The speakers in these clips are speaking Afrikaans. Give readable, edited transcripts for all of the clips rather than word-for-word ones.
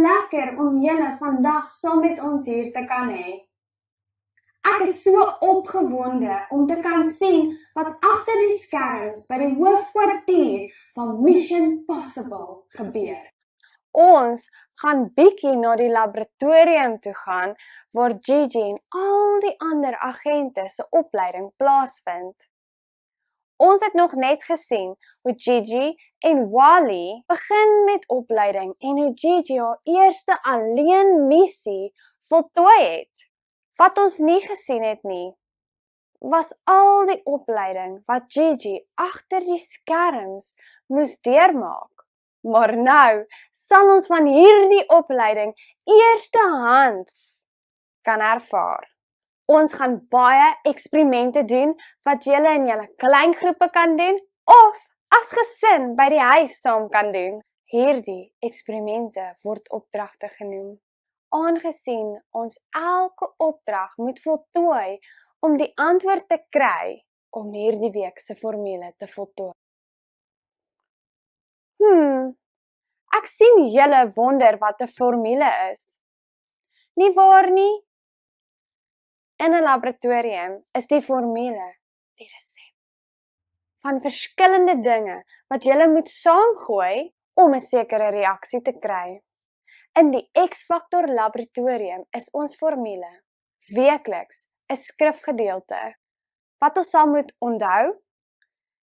lekker om julle vandag saam met ons hier te kan hê. Ek is so opgewonde om te kan sien wat agter die skerms by die hoofkwartier van Mission Possible gebeur. Ons gaan bietjie na die laboratorium toe gaan waar Gigi en al die ander agente se opleiding plaasvind. Ons het nog net gesien hoe Gigi en Wally begin met opleiding en hoe Gigi haar eerste alleen missie voltooi het. Wat ons nie gesien het nie, was al die opleiding wat Gigi agter die skerms moes deurmaak. Maar nou sal ons van hierdie opleiding eerstehands kan ervaar. Ons gaan baie eksperimente doen wat julle in julle klein groepe kan doen of as gesin by die huis saam kan doen. Hierdie eksperimente word opdragte genoem. Aangesien ons elke opdrag moet voltooi om die antwoord te kry om hierdie week se formule te voltooi. Ek sien julle wonder wat 'n formule is. Nie waar nie? In 'n laboratorium is die formule die resep van verskillende dinge wat julle moet saamgooi om 'n sekere reaksie te kry. In die X-Factor laboratorium is ons formule weekliks 'n skrifgedeelte wat ons sal moet onthou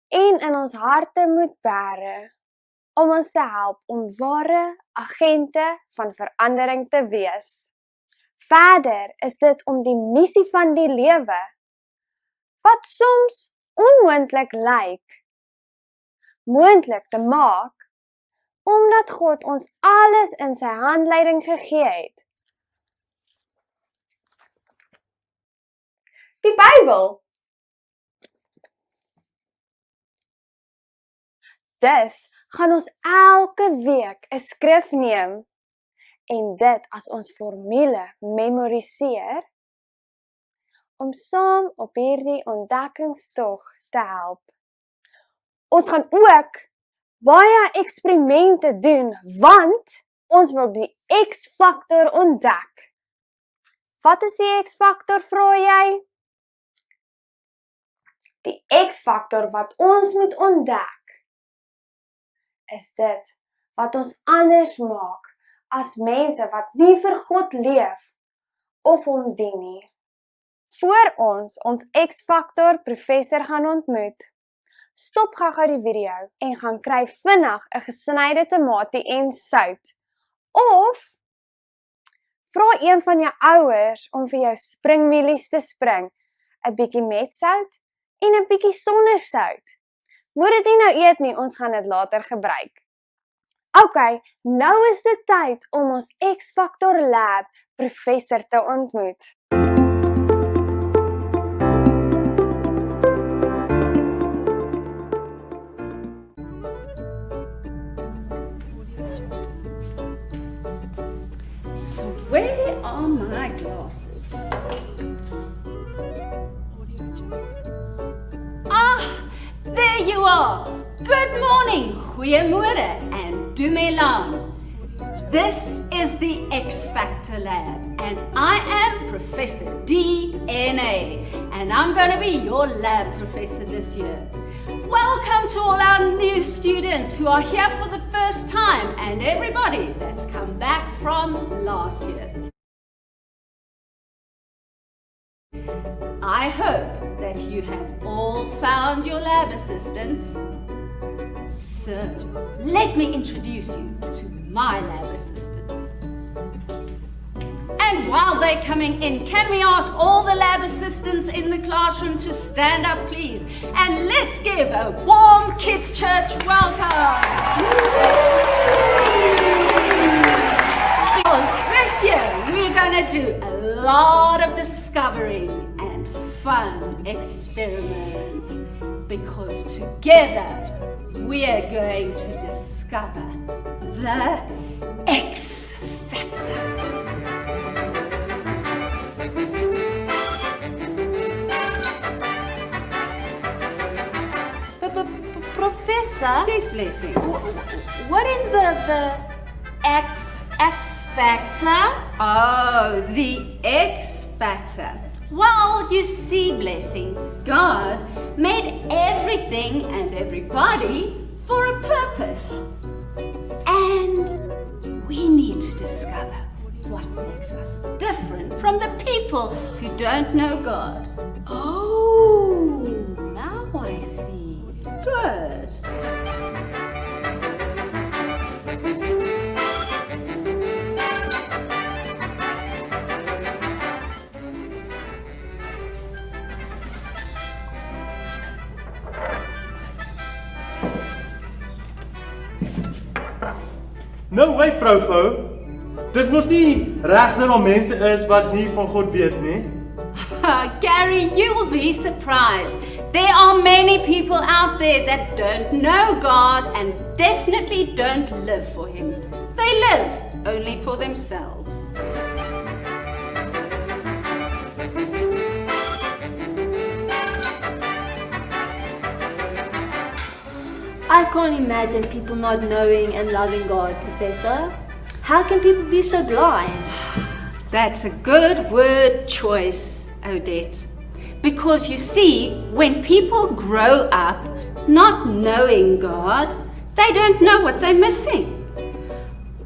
en in ons harte moet bære om ons te help om ware agente van verandering te wees. Verder is dit om die missie van die lewe, wat soms onmoontlik lyk, moontlik te maak, omdat God ons alles in sy handleiding gegee het. Die Bybel. Dus gaan ons elke week 'n skrif neem en dit as ons formule memoriseer om saam op hierdie ontdekkingstog te help. Ons gaan ook baie eksperimente doen want ons wil die X-Factor ontdek. Wat is die X-Factor, vra jy? Die X-Factor wat ons moet ontdek is dit wat ons anders maak as mense wat nie vir God leef of hom dien nie. Voor ons X-Factor professor gaan ontmoet, stop gou die video en gaan kry vinnig 'n gesnyde tamatie en sout. Of vra een van jou ouers om vir jou springmielies te spring, 'n bietjie met sout en 'n bietjie sonder sout. Moet dit nie nou eet nie, ons gaan dit later gebruik. Okay, nou is dit tyd om ons X-Factor Lab professor te ontmoet. So where are my glasses? There you are! Good morning, goeiemôre and dumelang. This is the X-Factor Lab and I am Professor DNA and I'm going to be your lab professor this year. Welcome to all our new students who are here for the first time and everybody that's come back from last year. I hope that you have all found your lab assistants. So, let me introduce you to my lab assistants. And while they're coming in, can we ask all the lab assistants in the classroom to stand up, please? And let's give a warm Kids Church welcome. Because this year, we're going to do a lot of discovering and fun experiments. Because together, we are going to discover the X Factor. Professor? Please, Blessing. What is the X X Factor? Oh, the X Factor. Well, you see, Blessing, God made everything and everybody for a purpose. And we need to discover what makes us different from the people who don't know God. Oh, now I see. Good. No way, Profo. Dis mos nie reg dat daar mense is wat nie van God weet nie. Gary, you'll be surprised. There are many people out there that don't know God and definitely don't live for Him. They live only for themselves. I can't imagine people not knowing and loving God, Professor. How can people be so blind? That's a good word choice, Odette. Because you see, when people grow up not knowing God, they don't know what they're missing.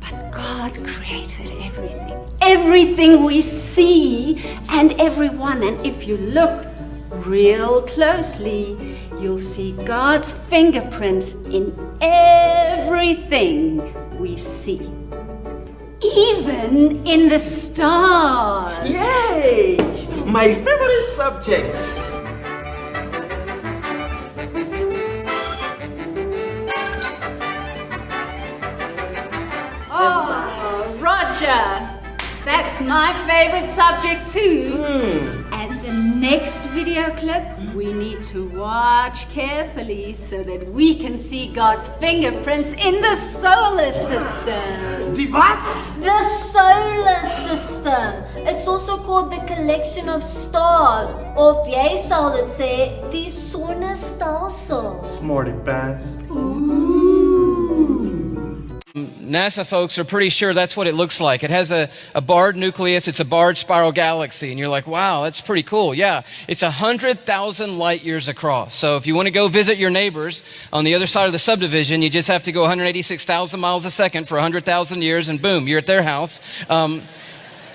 But God created everything. Everything we see and everyone. And if you look real closely, you'll see God's fingerprints in everything we see. Even in the stars. Yay! My favorite subject. Oh, Roger. That's my favorite subject too. And the next video clip, we need to watch carefully so that we can see God's fingerprints in the solar system. Die wat? The solar system. It's also called the collection of stars. Of jy sal dit sê, die sonnestelsel. Smarty pants. NASA folks are pretty sure that's what it looks like. It has a barred nucleus. It's a barred spiral galaxy. And you're like, wow, that's pretty cool. Yeah, it's 100,000 light years across. So if you want to go visit your neighbors on the other side of the subdivision, you just have to go 186,000 miles a second for 100,000 years and boom, you're at their house.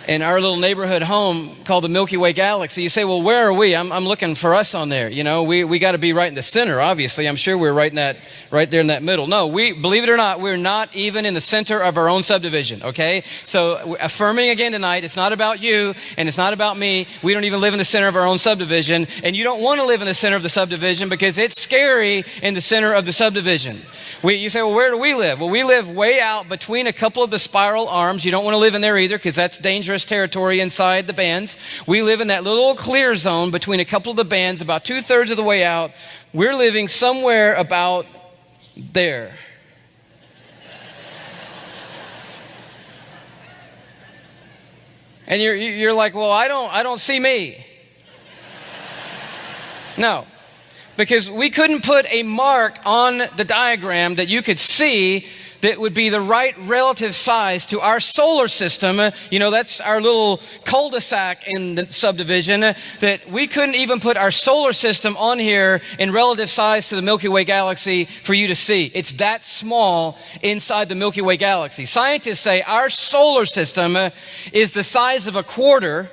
In our little neighborhood home called the Milky Way Galaxy. You say, well, where are we? I'm looking for us on there. You know, we got to be right in the center, obviously. I'm sure we're right there in that middle. No, believe it or not, we're not even in the center of our own subdivision, okay? So affirming again tonight, it's not about you and it's not about me. We don't even live in the center of our own subdivision. And you don't want to live in the center of the subdivision because it's scary in the center of the subdivision. You say, well, where do we live? Well, we live way out between a couple of the spiral arms. You don't want to live in there either because that's dangerous territory inside the bands. We live in that little clear zone between a couple of the bands, about 2/3 of the way out. We're living somewhere about there. And you're like, well, I don't see me. No. Because we couldn't put a mark on the diagram that you could see that would be the right relative size to our solar system. You know, that's our little cul-de-sac in the subdivision, that we couldn't even put our solar system on here in relative size to the Milky Way galaxy for you to see. It's that small inside the Milky Way galaxy. Scientists say our solar system is the size of a quarter,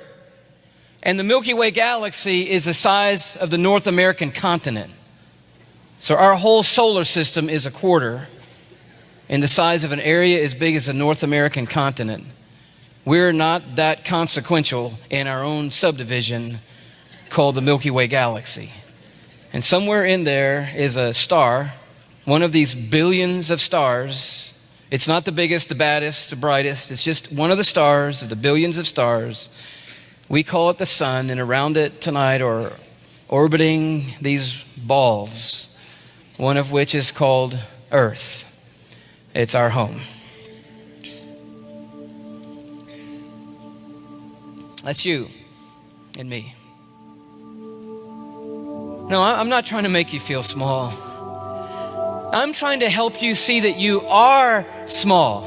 and the Milky Way galaxy is the size of the North American continent. So our whole solar system is a quarter in the size of an area as big as the North American continent. We're not that consequential in our own subdivision called the Milky Way galaxy. And somewhere in there is a star, one of these billions of stars. It's not the biggest, the baddest, the brightest. It's just one of the stars of the billions of stars. We call it the sun, and around it tonight are orbiting these balls, one of which is called Earth. It's our home. That's you and me. No, I'm not trying to make you feel small. I'm trying to help you see that you are small.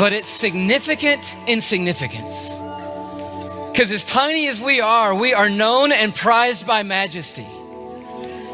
but it's significant in significance. Because as tiny as we are known and prized by Majesty,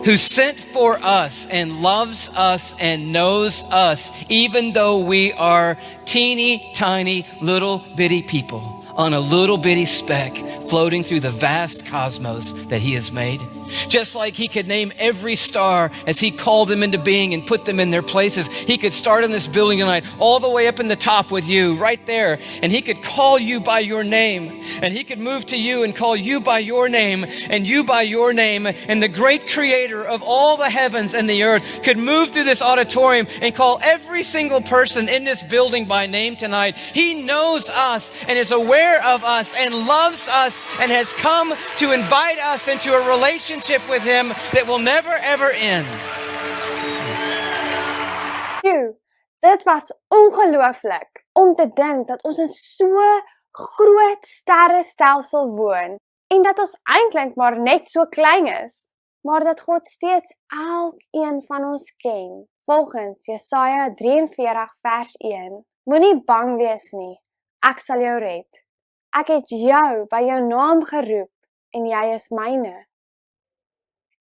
who sent for us and loves us and knows us, even though we are teeny tiny little bitty people on a little bitty speck floating through the vast cosmos that he has made. Just like he could name every star as he called them into being and put them in their places, he could start in this building tonight all the way up in the top with you right there, and he could call you by your name, and he could move to you and call you by your name and you by your name, and the great creator of all the heavens and the earth could move through this auditorium and call every single person in this building by name tonight. He knows us and is aware of us and loves us and has come to invite us into a relationship with him that will never ever end. Dit was ongelooflik om te dink dat ons in so groot sterrestelsel woon en dat ons eintlik maar net so klein is, maar dat God steeds elkeen van ons ken. Volgens Jesaja 43 vers 1. Moenie bang wees nie, ek sal jou red. Ek het jou by jou naam geroep en jy is myne.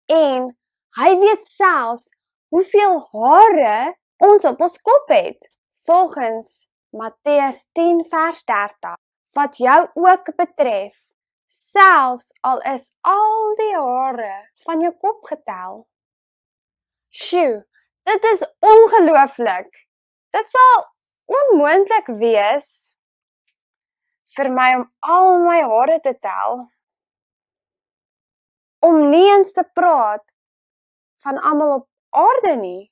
En hy weet selfs hoeveel hare ons op ons kop het. Volgens Matteus 10 vers 30, wat jou ook betref, selfs al is al die hare van jou kop getel. Sjoe, dit is ongelooflik. Dit sal onmoontlik wees vir my om al my hare te tel. Om nie eens te praat van almal op aarde nie.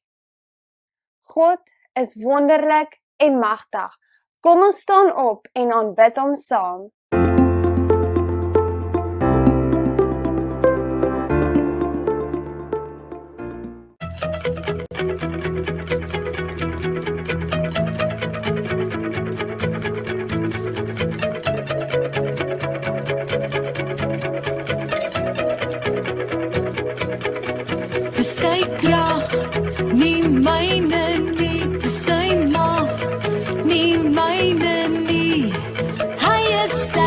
God is wonderlik en magtig. Kom ons staan op en aanbid hom saam. Sy krag, nie myne nie, sy mag, nie myne nie. Hy is sterk.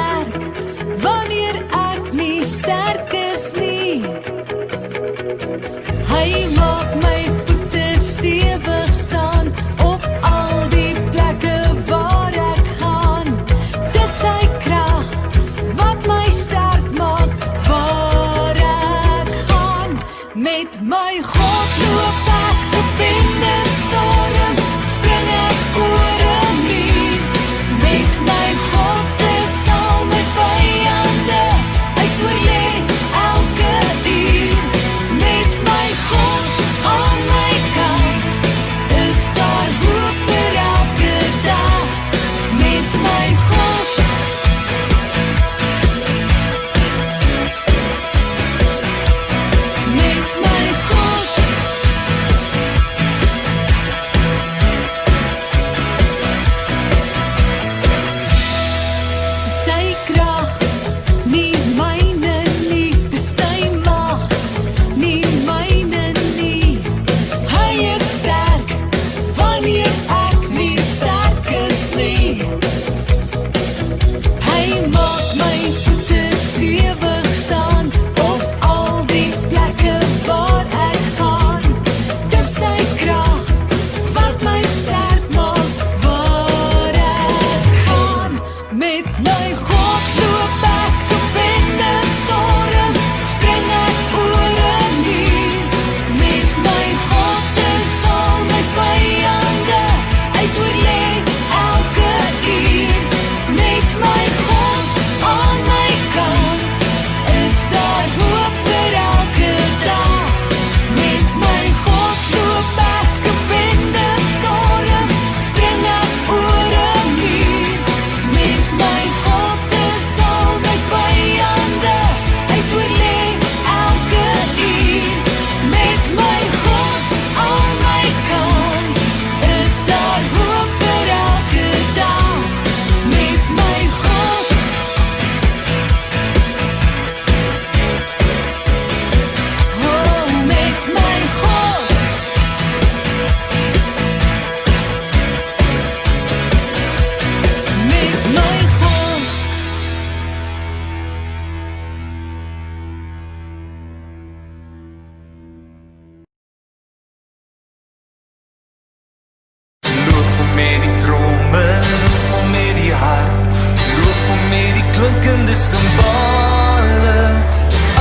simbole.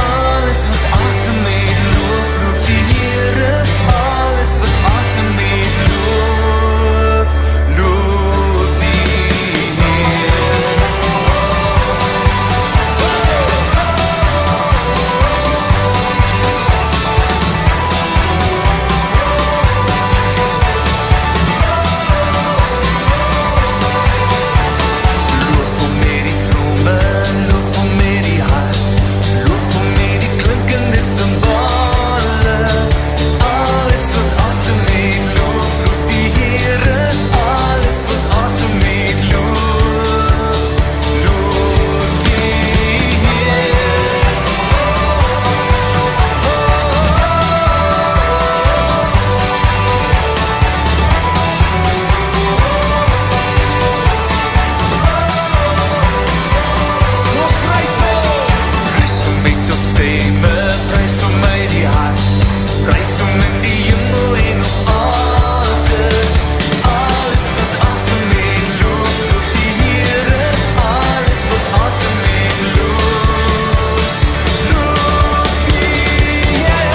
Alles wat asem het, loof die Here. Alles wat asem het, loof die Here. Loof hom met die tromme, loof hom met die hart, loof hom met die klinkende simbole. Alles wat asem het, loof die Here. Alles wat asem het, loof die Here. Ons prys hom met jou stemme, prys hom met die hart, prys hom in die hemel en op aarde. Alles wat asem het, loof die Here. Alles wat asem het, loof die Here.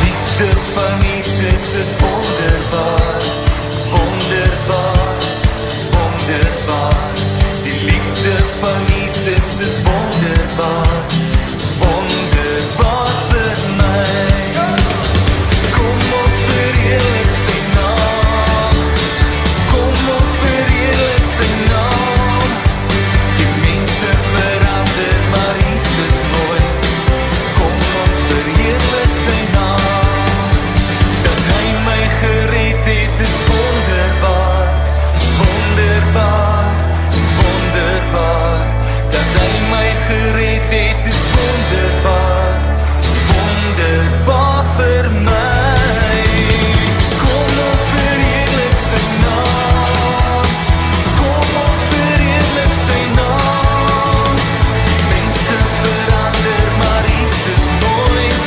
Liefde van Jesus is wonderbaar, wonderbaar, wonderbaar. Die liefde van Jesus is wonderbaar, wonderbaar vir my. Kom ons verheerlik sy naam, kom ons verheerlik sy naam. Die mense verander, maar Jesus nooit. Kom ons verheerlik sy naam. Dat hy my gered het is wonderbaar, wonderbaar, wonderbaar. Dat hy my gered het is wonderbaar, wonderbaar vir my. Kom ons verheerlik sy naam, kom ons verheerlik sy naam. Mense verander, maar Jesus nooit.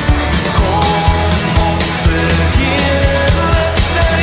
Kom ons verheerlik sy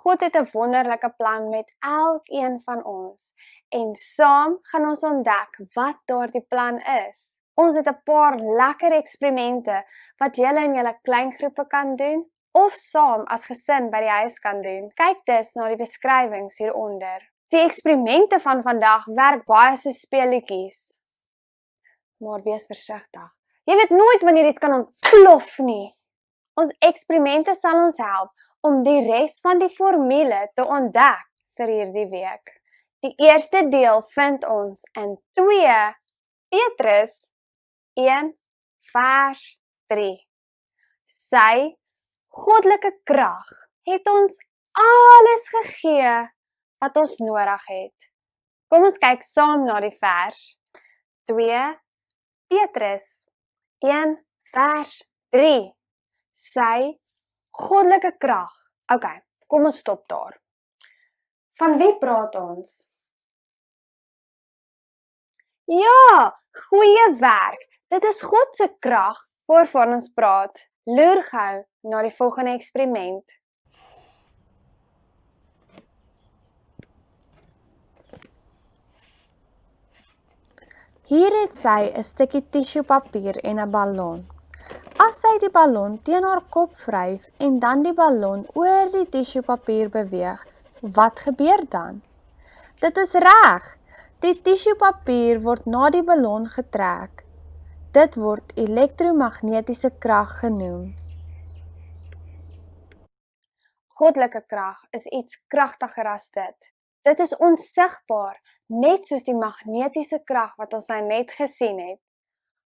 God het 'n wonderlike plan met elkeen van ons en saam gaan ons ontdek wat daardie plan is. Ons het 'n paar lekker eksperimente wat julle in julle kleingroepe kan doen of saam as gesin by die huis kan doen. Kyk dus na die beskrywings hieronder. Die eksperimente van vandag werk baie soos speletjies. Maar wees versigtig. Jy weet nooit wanneer iets kan ontplof nie. Ons eksperimente sal ons help om die res van die formule te ontdek vir hierdie week. Die eerste deel vind ons in 2 Petrus 1 vers 3. Sy goddelike krag het ons alles gegee wat ons nodig het. Kom ons kyk saam na die vers. 2 Petrus 1 vers 3. Sy goddelike krag. Okay, kom ons stop daar. Van wie praat ons? Ja, goeie werk. Dit is God se krag waarvan ons praat. Loer gou na die volgende eksperiment. Hier het sy 'n stukkie tissuepapier en 'n ballon. As sy die ballon teen haar kop wryf en dan die ballon oor die tissuepapier beweeg, wat gebeur dan? Dit is reg. Die tissuepapier word na die ballon getrek. Dit word elektromagnetiese krag genoem. Goddelike krag is iets kragtiger as dit. Dit is onsigbaar, net soos die magnetiese krag wat ons nou net gesien het.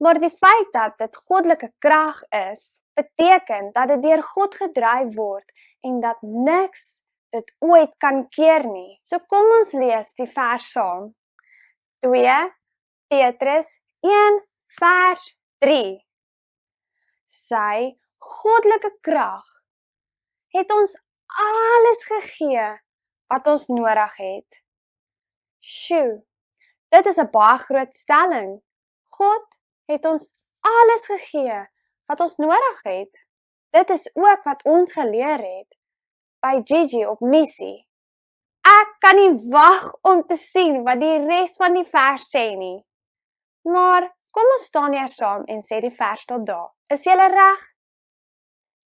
Maar die feit dat dit goddelike krag is, beteken dat dit deur God gedryf word en dat niks dit ooit kan keer nie. So kom ons lees die vers saam. 2 Petrus 1 vers 3. Sy goddelike krag het ons alles gegee wat ons nodig het. Sjoe, dit is 'n baie groot stelling. God het ons alles gegee wat ons nodig het. Dit is ook wat ons geleer het by Gigi op missie. Ek kan nie wag om te sien wat die res van die vers sê nie. Maar kom ons staan hier saam en sê die vers tot daar. Is julle reg?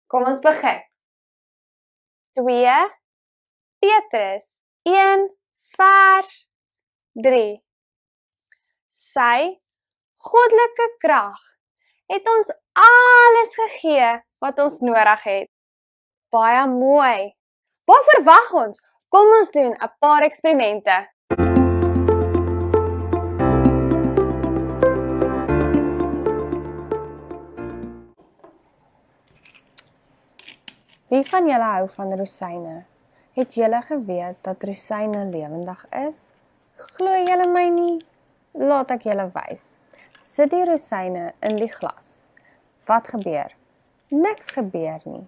Kom ons begin. 2 Petrus 1 vers 3. Sy goddelike krag het ons alles gegee wat ons nodig het. Baie mooi. Wat verwag ons? Kom ons doen 'n paar eksperimente. Wie van julle hou van rosyne? Het julle geweet dat rosyne lewendig is? Glo julle my nie? Laat ek julle wys. Sit die rosyne in die glas. Wat gebeur? Niks gebeur nie.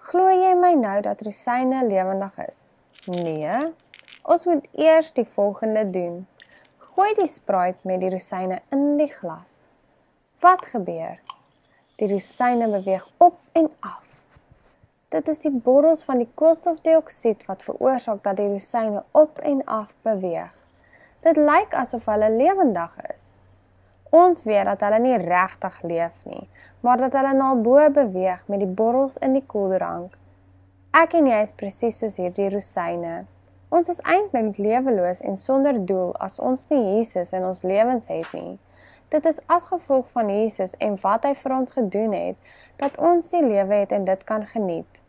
Glo jy my nou dat rosyne lewendig is? Nee. Ons moet eers die volgende doen. Gooi die Sprite met die rosyne in die glas. Wat gebeur? Die rosyne beweeg op en af. Dit is die borrels van die koolstofdioksied wat veroorsaak dat die rosyne op en af beweeg. Dit lyk asof hulle lewendig is. Ons weet dat hulle nie regtig leef nie, maar dat hulle na bo beweeg met die borrels in die koeldrank. Ek en jy is presies soos hierdie rosyne. Ons is eintlik leweloos en sonder doel as ons nie Jesus in ons lewens het nie. Dit is as gevolg van Jesus en wat hy vir ons gedoen het, dat ons die lewe het en dit kan geniet.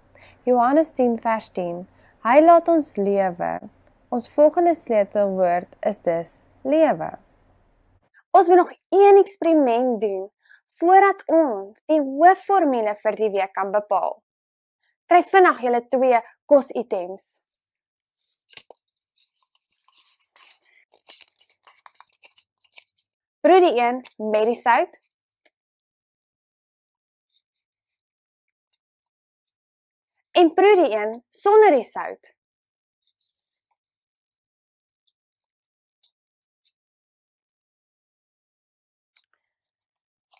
Johannes 10 vers 10. Hy laat ons lewe. Ons volgende sleutelwoord is dus lewe. Ons moet nog een eksperiment doen voordat ons die hoofformule vir die week kan bepaal. Kry vinnig julle 2 kositems. Proe die een met die sout. En proe die een sonder die sout.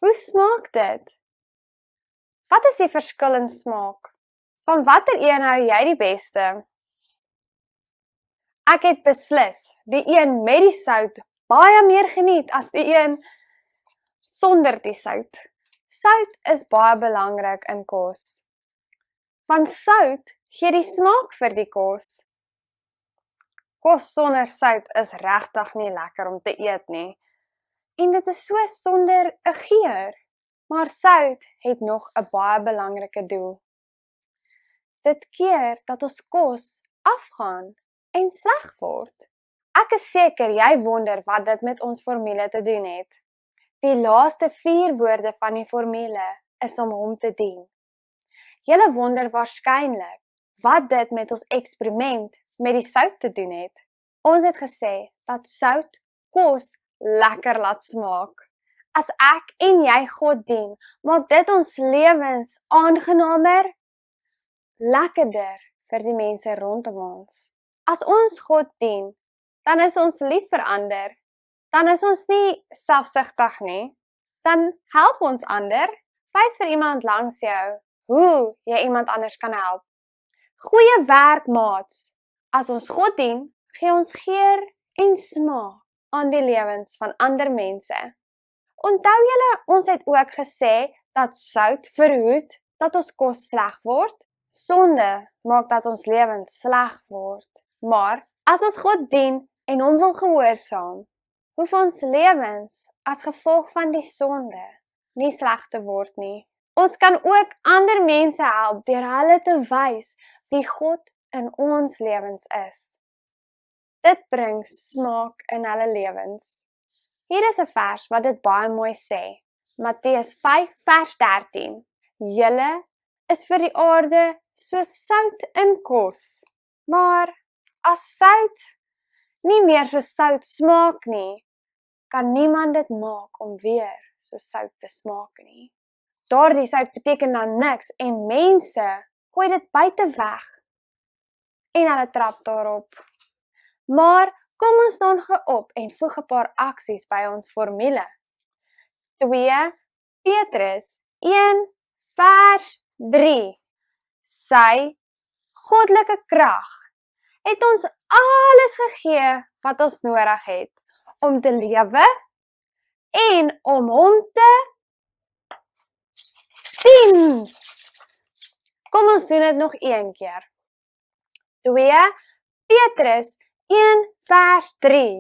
Hoe smaak dit? Wat is die verskil in smaak? Van watter een hou jy die beste? Ek het beslis die een met die sout baie meer geniet as die een sonder die sout. Sout is baie belangrik in kos. Want sout gee die smaak vir die kos. Kos sonder sout is regtig nie lekker om te eet nie. En dit is so sonder 'n geur. Maar sout het nog 'n baie belangrike doel. Dit keer dat ons kos afgaan en sleg word. Ek is seker jy wonder wat dit met ons formule te doen het. Die laaste 4 woorde van die formule is om hom te dien. Julle wonder waarskynlik wat dit met ons eksperiment met die sout te doen het. Ons het gesê dat sout kos lekker laat smaak. As ek en jy God dien, maak dit ons lewens aangenamer, lekkerder vir die mense rondom ons. As ons God dien, dan is ons lief vir ander. Dan is ons nie selfsugtig nie. Dan help ons ander. Wys vir iemand langs jou hoe jy iemand anders kan help. Goeie werk, maats. As ons God dien, gee ons geur en smaak aan die lewens van ander mense. Onthou julle, ons het ook gesê dat sout verhoed dat ons kos sleg word. Sonde maak dat ons lewens sleg word. Maar as ons God dien en hom wil gehoorsaam, hoef ons lewens as gevolg van die sonde nie sleg te word nie. Ons kan ook ander mense help deur hulle te wys wie God in ons lewens is. Dit bring smaak in hulle lewens. Hier is 'n vers wat dit baie mooi sê. Matteus 5 vers 13. Julle is vir die aarde so sout in kos. Maar as sout nie meer so sout smaak nie, kan niemand dit maak om weer so sout te smaak nie. Daardie sout beteken dan niks en mense gooi dit buite weg en hulle trap daarop. Maar kom ons staan op en voeg 'n paar aksies by ons formule. 2 Petrus 1 vers 3. Sy goddelike krag het ons alles gegee wat ons nodig het om te lewe en om hom te dien. Kom ons doen dit nog een keer. 2 Petrus 1 vers 3.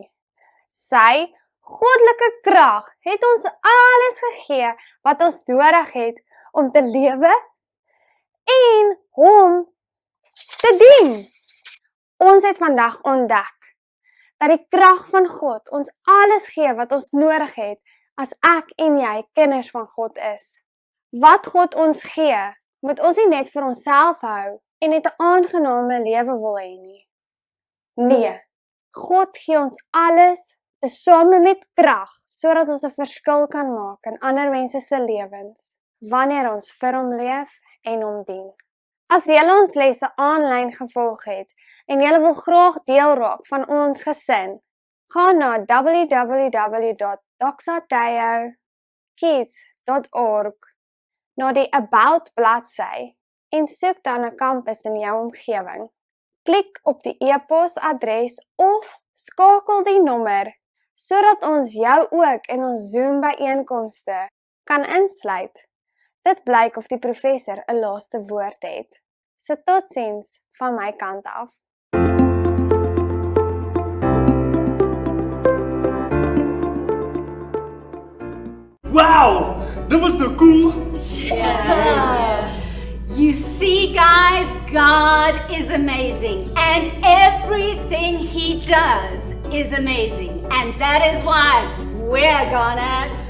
Sy goddelike krag het ons alles gegee wat ons nodig het om te lewe en hom te dien. Ons het vandag ontdek dat die krag van God ons alles gee wat ons nodig het as ek en jy kinders van God is. Wat God ons gee, moet ons nie net vir onsself hou en net 'n aangename lewe wil hê nie. Nee, God gee ons alles tesame met krag, sodat ons 'n verskil kan maak in ander mense se lewens, wanneer ons vir hom leef en hom dien. As julle ons lesse aanlyn gevolg het, en julle wil graag deel raak van ons gesin, gaan na www.doxateokids.org, na die About bladsy en soek dan 'n kampus in jou omgewing. Klik op die e-posadres of skakel die nommer, sodat ons jou ook in ons Zoom byeenkomste kan insluit. Dit blyk of die professor 'n laaste woord het. So totsiens van my kant af. Wow, dit was nou cool. You see, guys, God is amazing, and everything He does is amazing, and that is why we're gonna